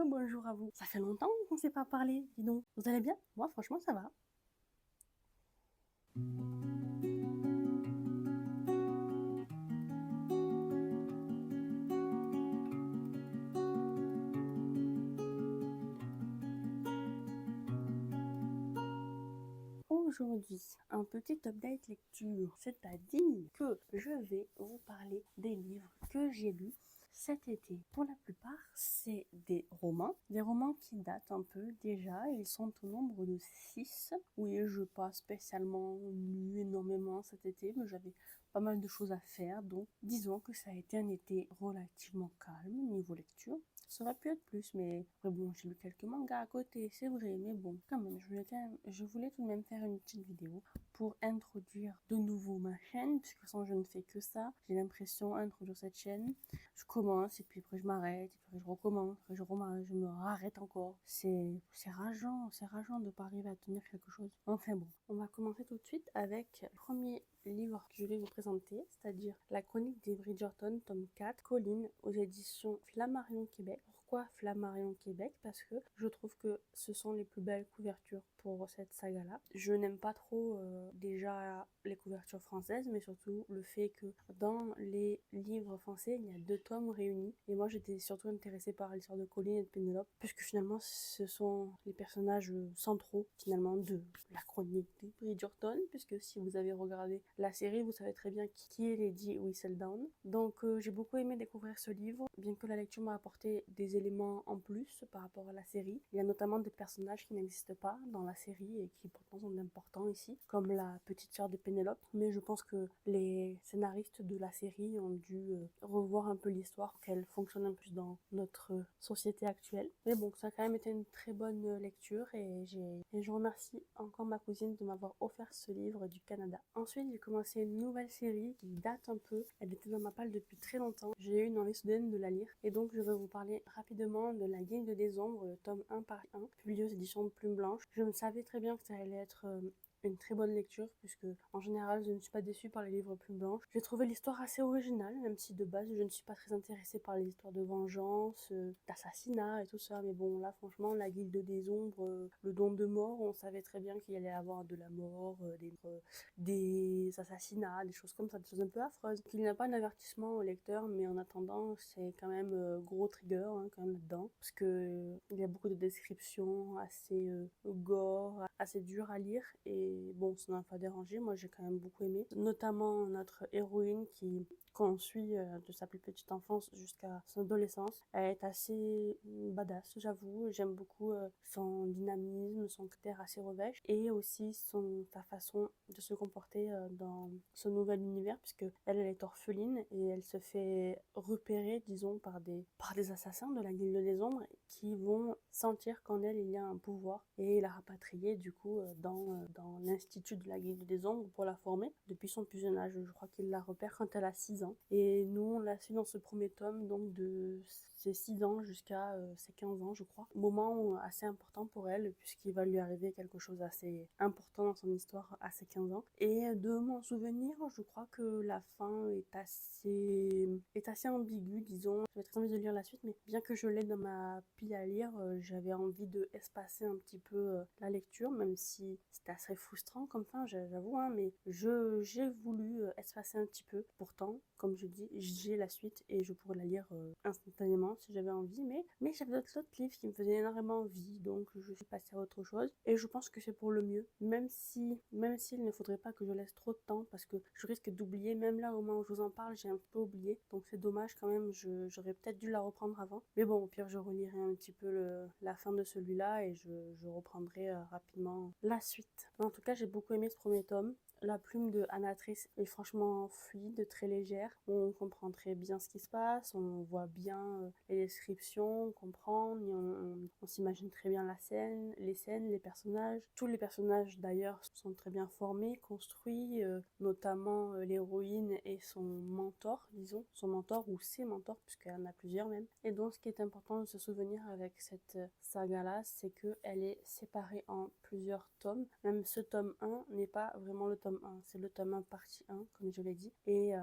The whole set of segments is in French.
Rebonjour à vous. Ça fait longtemps qu'on ne s'est pas parlé, dis donc. Vous allez bien? Moi, franchement, ça va. Aujourd'hui, un petit update lecture, c'est-à-dire que je vais vous parler des livres que j'ai lus cet été. Pour la plupart, c'est des romans qui datent un peu déjà. Ils sont au nombre de 6. Oui, je n'ai pas spécialement lu énormément cet été, mais j'avais pas mal de choses à faire. Donc, disons que ça a été un été relativement calme niveau lecture. Ça aurait pu être plus, mais après bon, j'ai lu quelques mangas à côté, c'est vrai, mais bon, quand même, je voulais tout de même faire une petite vidéo pour introduire de nouveau ma chaîne, puisque de toute façon, je ne fais que ça. J'ai l'impression d'introduire cette chaîne. Je commence, et puis après, je m'arrête, et puis après, je recommence, après, je me arrête encore. C'est rageant de pas arriver à tenir quelque chose. Enfin bon, on va commencer tout de suite avec le premier livre que je vais vous présenter, c'est-à-dire La Chronique des Bridgerton, tome 4, Colline, aux éditions Flammarion Québec. Pourquoi Flammarion Québec? Parce que je trouve que ce sont les plus belles couvertures pour cette saga-là. Je n'aime pas trop déjà les couvertures françaises, mais surtout le fait que dans les livres français, il y a 2 tomes réunis. Et moi, j'étais surtout intéressée par l'histoire de Colline et de Pénélope, puisque finalement, ce sont les personnages centraux, finalement, de la Chronique des Bridgerton, puisque si vous avez regardé la série, vous savez très bien qui est Lady Whistledown. Donc, j'ai beaucoup aimé découvrir ce livre, bien que la lecture m'a apporté des éléments en plus par rapport à la série. Il y a notamment des personnages qui n'existent pas dans la série et qui pourtant sont importants ici, comme la petite sœur de Pénélope. Mais je pense que les scénaristes de la série ont dû revoir un peu l'histoire pour qu'elle fonctionne un peu plus dans notre société actuelle. Mais bon, ça a quand même été une très bonne lecture et je remercie encore ma cousine de m'avoir offert ce livre du Canada. Ensuite, j'ai commencé une nouvelle série qui date un peu. Elle était dans ma palle depuis très longtemps. J'ai eu une envie soudaine de la lire et donc je vais vous parler rapidement de La Guilde des Ombres, tome 1 par 1, publié aux éditions de Plume Blanche. Je me savais très bien que ça allait être une très bonne lecture, puisque en général je ne suis pas déçue par les livres Plume Blanche. J'ai trouvé l'histoire assez originale, même si de base je ne suis pas très intéressée par les histoires de vengeance, d'assassinat et tout ça, mais bon là franchement La Guilde des Ombres, le don de mort, on savait très bien qu'il y allait avoir de la mort, des assassinats, des choses comme ça, des choses un peu affreuses. Qu'il n'y a pas d'avertissement au lecteur, mais en attendant c'est quand même gros trigger quand même là-dedans, parce que il y a beaucoup de descriptions assez gore, assez dures à lire, et bon, ça n'a pas dérangé. Moi, j'ai quand même beaucoup aimé. Notamment notre héroïne qu'on suit de sa plus petite enfance jusqu'à son adolescence. Elle est assez badass, j'avoue. J'aime beaucoup son dynamisme, son caractère assez revêche, et aussi sa façon de se comporter dans ce nouvel univers, puisque elle est orpheline et elle se fait repérer, disons, par des assassins de la Guilde des Ombres qui vont sentir qu'en elle il y a un pouvoir et la rapatrier du coup dans l'institut de la Guilde des Ombres pour la former depuis son plus jeune âge. Je crois qu'il la repère quand elle a 6 ans. Et nous, on la suit dans ce premier tome, donc de ses 6 ans jusqu'à ses 15 ans, je crois. Moment assez important pour elle, puisqu'il va lui arriver quelque chose assez important dans son histoire à ses 15 ans. Et de mon souvenir, je crois que la fin est assez ambiguë, disons. J'avais très envie de lire la suite, mais bien que je l'ai dans ma pile à lire, j'avais envie de espacer un petit peu la lecture, même si c'était assez frustrant comme fin, j'avoue, hein, mais j'ai voulu espacer un petit peu. Pourtant, comme je dis, j'ai la suite et je pourrais la lire instantanément si j'avais envie, mais j'avais d'autres livres qui me faisaient énormément envie, donc je suis passée à autre chose, et je pense que c'est pour le mieux, même s'il ne faudrait pas que je laisse trop de temps, parce que je risque d'oublier. Même là, au moment où je vous en parle, j'ai un peu oublié, donc c'est dommage quand même. J'aurais peut-être dû la reprendre avant, mais bon, au pire je relirai un petit peu la fin de celui-là et je reprendrai rapidement la suite. En tout cas, j'ai beaucoup aimé ce premier tome. La plume de Anatrice est franchement fluide, très légère. On comprend très bien ce qui se passe, on voit bien les descriptions, on comprend, on s'imagine très bien les scènes, les personnages. Tous les personnages d'ailleurs sont très bien formés, construits, notamment l'héroïne et son mentor, disons, son mentor ou ses mentors, puisqu'elle en a plusieurs même. Et donc ce qui est important de se souvenir avec cette saga-là, c'est qu'elle est séparée en plusieurs tomes. Même ce tome 1 n'est pas vraiment le tome tome 1, c'est le tome 1 partie 1, comme je l'ai dit. Et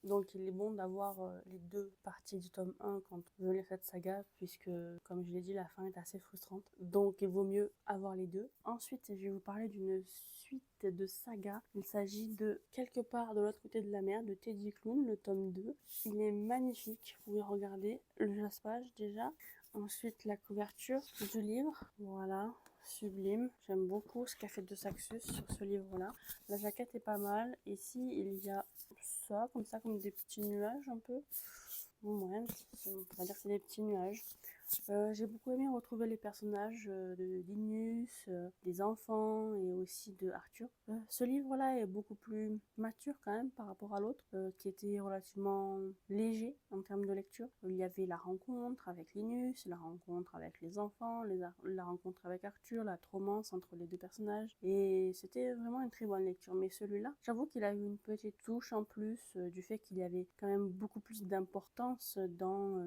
donc il est bon d'avoir les deux parties du tome 1 quand on veut lire cette saga, puisque, comme je l'ai dit, la fin est assez frustrante. Donc il vaut mieux avoir les deux. Ensuite, je vais vous parler d'une suite de sagas. Il s'agit de Quelque part de l'autre côté de la mer, de Teddy Clown, le tome 2. Il est magnifique, vous pouvez regarder le jaspage déjà. Ensuite, la couverture du livre, voilà, sublime. J'aime beaucoup ce qu'a fait De Saxus sur ce livre-là. La jaquette est pas mal. Ici, il y a ça, comme des petits nuages un peu. Bon, ouais, on va dire que c'est des petits nuages. J'ai beaucoup aimé retrouver les personnages de Linus, des enfants et aussi de Arthur. Ce livre-là est beaucoup plus mature quand même par rapport à l'autre, qui était relativement léger en termes de lecture. Il y avait la rencontre avec Linus, la rencontre avec les enfants, la rencontre avec Arthur, la romance entre les deux personnages. Et c'était vraiment une très bonne lecture. Mais celui-là, j'avoue qu'il a eu une petite touche en plus du fait qu'il y avait quand même beaucoup plus d'importance dans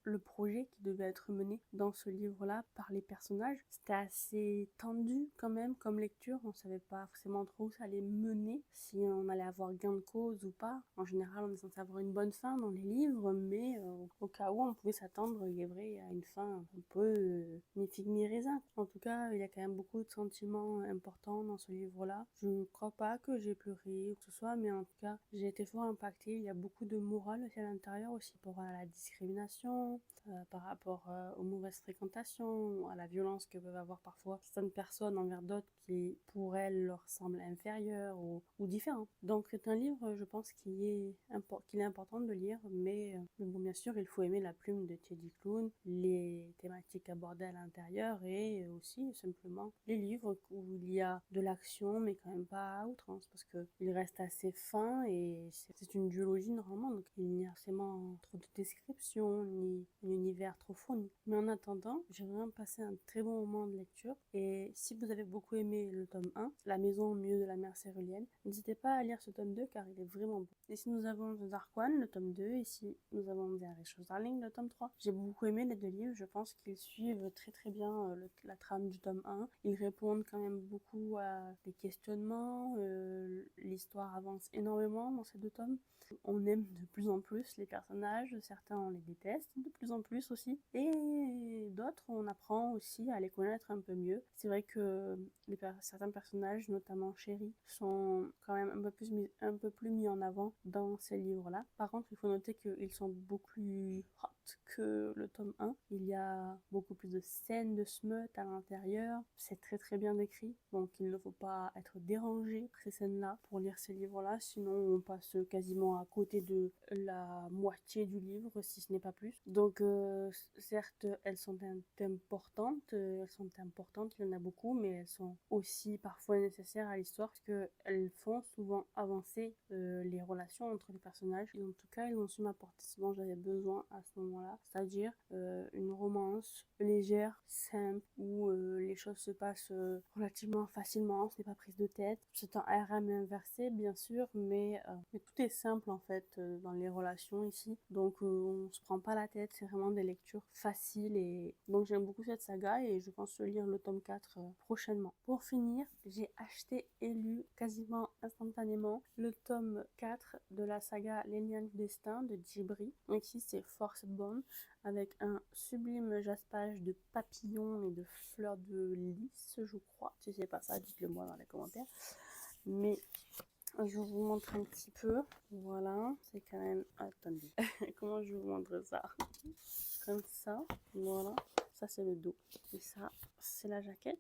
le projet qui devait être mené dans ce livre-là par les personnages. C'était assez tendu quand même comme lecture, on savait pas forcément trop où ça allait mener, si on allait avoir gain de cause ou pas. En général, on est censé avoir une bonne fin dans les livres, mais au cas où, on pouvait s'attendre, il est vrai, à une fin un peu mi-figue mi-raisin. En tout cas, il y a quand même beaucoup de sentiments importants dans ce livre-là. Je ne crois pas que j'ai pleuré ou que ce soit, mais en tout cas, j'ai été fort impactée. Il y a beaucoup de morale aussi à l'intérieur, aussi pour la discrimination, par rapport aux mauvaises fréquentations, à la violence que peuvent avoir parfois certaines personnes envers d'autres qui, pour elles, leur semblent inférieures ou différents. Donc c'est un livre, je pense, qu'il est important de lire, mais bon, bien sûr, il faut aimer la plume de Teddy Clown, les thématiques abordées à l'intérieur et aussi simplement les livres où il y a de l'action, mais quand même pas à outrance, parce qu'il reste assez fin et c'est une duologie normalement, donc il n'y a forcément trop de descriptions ni un univers trop fourni. Mais en attendant, j'ai vraiment passé un très bon moment de lecture. Et si vous avez beaucoup aimé le tome 1, La maison au milieu de la mer cérulienne, n'hésitez pas à lire ce tome 2 car il est vraiment beau. Ici nous avons The Dark One, le tome 2. Ici nous avons The Irish Darling, le tome 3. J'ai beaucoup aimé les deux livres. Je pense qu'ils suivent très très bien la trame du tome 1. Ils répondent quand même beaucoup à des questionnements. L'histoire avance énormément dans ces deux tomes. On aime de plus en plus les personnages, certains on les déteste de plus en plus aussi, et d'autres on apprend aussi à les connaître un peu mieux. C'est vrai que certains personnages, notamment Chéri, sont quand même un peu plus mis en avant dans ces livres-là. Par contre, il faut noter qu'ils sont beaucoup plus hot que le tome 1. Il y a beaucoup plus de scènes de smut à l'intérieur. C'est très très bien décrit, donc il ne faut pas être dérangé par ces scènes-là pour lire ces livres-là, sinon on passe quasiment à côté de la moitié du livre, si ce n'est pas plus. Donc certes, elles sont importantes, il y en a beaucoup, mais elles sont aussi parfois nécessaires à l'histoire parce qu'elles font souvent avancer les relations entre les personnages. Et en tout cas, elles ont su m'apporter ce dont j'avais besoin à ce moment-là, c'est-à-dire une romance légère, simple, où les choses se passent relativement facilement, ce n'est pas prise de tête. C'est un RM inversé, bien sûr, mais tout est simple en fait dans les relations ici. Donc on se prend pas la tête, c'est vraiment des lectures faciles et donc j'aime beaucoup cette saga et je pense lire le tome 4 prochainement. Pour finir, j'ai acheté et lu quasiment instantanément le tome 4 de la saga Les Liens du Destin de Djibri. Donc ici c'est Force Bond avec un sublime jaspage de papillons et de fleurs de lys, je crois. Si c'est pas ça, dites-le moi dans les commentaires. Mais je vous montre un petit peu. Voilà, c'est quand même... Attendez, comment je vous montre ça? Comme ça, voilà. Ça, c'est le dos. Et ça, c'est la jaquette.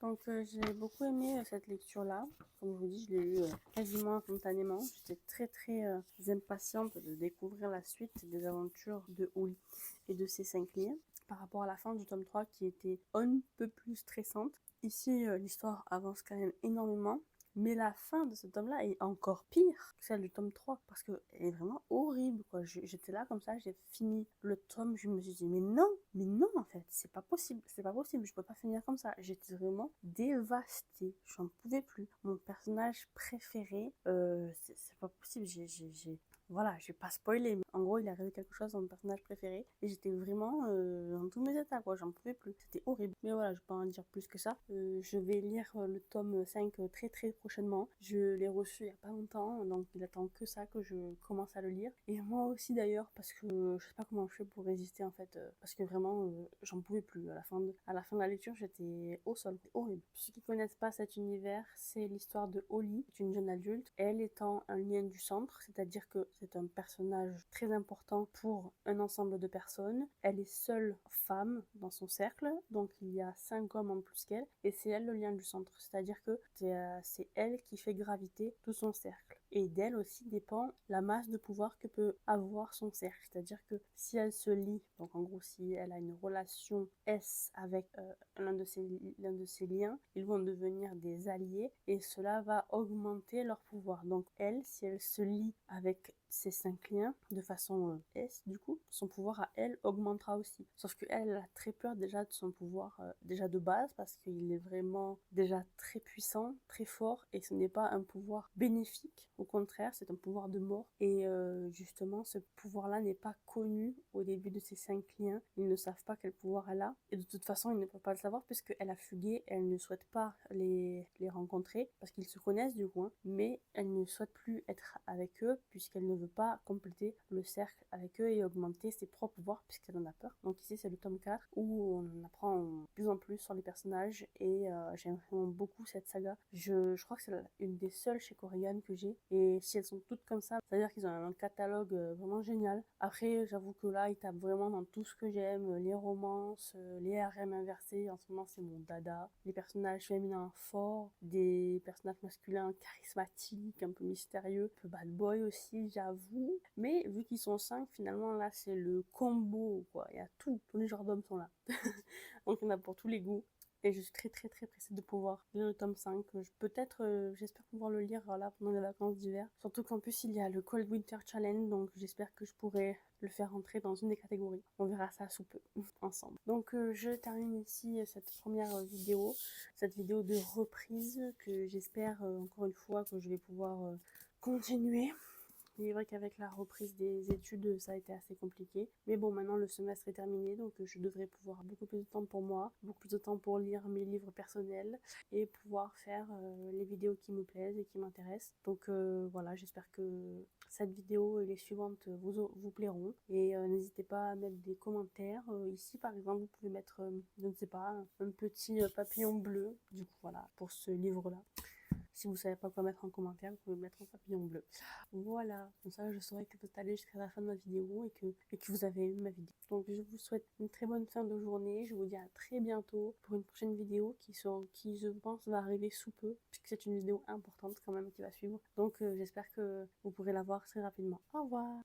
Donc, j'ai beaucoup aimé cette lecture-là. Comme je vous dis, je l'ai lu quasiment instantanément. J'étais très, très impatiente de découvrir la suite des aventures de Oli et de ses 5 livres par rapport à la fin du tome 3 qui était un peu plus stressante. Ici, l'histoire avance quand même énormément. Mais la fin de ce tome-là est encore pire que celle du tome 3 parce qu'elle est vraiment horrible, quoi. J'étais là comme ça, j'ai fini le tome, je me suis dit mais non en fait, c'est pas possible, je peux pas finir comme ça. J'étais vraiment dévastée, j'en pouvais plus. Mon personnage préféré, c'est pas possible, voilà, je vais pas spoiler, mais en gros, il est arrivé quelque chose dans mon personnage préféré et j'étais vraiment en tous mes états, quoi, j'en pouvais plus, c'était horrible. Mais voilà, je vais pas en dire plus que ça. Je vais lire le tome 5 très très prochainement. Je l'ai reçu il y a pas longtemps, donc il attend que ça, que je commence à le lire. Et moi aussi d'ailleurs, parce que je sais pas comment je fais pour résister en fait, parce que vraiment j'en pouvais plus. À la fin de la lecture, j'étais au sol, c'était horrible. Pour ceux qui connaissent pas cet univers, c'est l'histoire de Holly, une jeune adulte, elle étant un lien du centre, c'est-à-dire que c'est un personnage très important pour un ensemble de personnes. Elle est seule femme dans son cercle, donc il y a 5 hommes en plus qu'elle, et c'est elle le lien du centre, c'est-à-dire que c'est elle qui fait graviter tout son cercle. Et d'elle aussi dépend la masse de pouvoir que peut avoir son cercle, c'est-à-dire que si elle se lie, donc en gros si elle a une relation S avec l'un de ses liens, ils vont devenir des alliés et cela va augmenter leur pouvoir. Donc elle, si elle se lie avec ces 5 liens de façon S, du coup, son pouvoir à elle augmentera aussi. Sauf qu'elle a très peur déjà de son pouvoir, déjà de base, parce qu'il est vraiment déjà très puissant, très fort, et ce n'est pas un pouvoir bénéfique, au contraire, c'est un pouvoir de mort. Et justement, ce pouvoir-là n'est pas connu au début de ces 5 liens. Ils ne savent pas quel pouvoir elle a, et de toute façon, ils ne peuvent pas le savoir, puisqu'elle a fugué, elle ne souhaite pas les rencontrer, parce qu'ils se connaissent du coup, hein, mais elle ne souhaite plus être avec eux, puisqu'elle ne veut pas compléter le cercle avec eux et augmenter ses propres pouvoirs puisqu'elle en a peur. Donc ici c'est le tome 4 où on apprend de plus en plus sur les personnages et j'aime vraiment beaucoup cette saga. Je crois que c'est une des seules chez Korrigan que j'ai, et si elles sont toutes comme ça, c'est-à-dire qu'ils ont un catalogue vraiment génial. Après j'avoue que là ils tapent vraiment dans tout ce que j'aime, les romances, les RM inversés, en ce moment c'est mon dada, les personnages féminins forts, des personnages masculins charismatiques, un peu mystérieux, un peu bad boy aussi j'avoue, mais vu qu'ils sont 5 finalement là c'est le combo quoi, il y a tout, tous les genres d'hommes sont là. Donc il y en a pour tous les goûts. Et je suis très très très pressée de pouvoir lire le tome 5. Peut-être, j'espère pouvoir le lire là pendant les vacances d'hiver. Surtout qu'en plus il y a le Cold Winter Challenge, donc j'espère que je pourrai le faire entrer dans une des catégories. On verra ça sous peu, ensemble. Donc je termine ici cette première vidéo, cette vidéo de reprise que j'espère encore une fois que je vais pouvoir continuer. Il est vrai qu'avec la reprise des études, ça a été assez compliqué. Mais bon, maintenant le semestre est terminé, donc je devrais pouvoir beaucoup plus de temps pour moi, beaucoup plus de temps pour lire mes livres personnels et pouvoir faire les vidéos qui me plaisent et qui m'intéressent. Donc voilà, j'espère que cette vidéo et les suivantes vous plairont. Et n'hésitez pas à mettre des commentaires. Ici, par exemple, vous pouvez mettre, je ne sais pas, un petit papillon bleu, du coup, voilà, pour ce livre-là. Si vous savez pas quoi mettre en commentaire, vous pouvez mettre un papillon bleu. Voilà, comme ça je saurai que vous êtes allé jusqu'à la fin de ma vidéo et que vous avez aimé ma vidéo. Donc je vous souhaite une très bonne fin de journée. Je vous dis à très bientôt pour une prochaine vidéo qui je pense va arriver sous peu, puisque c'est une vidéo importante quand même qui va suivre. Donc j'espère que vous pourrez la voir très rapidement. Au revoir.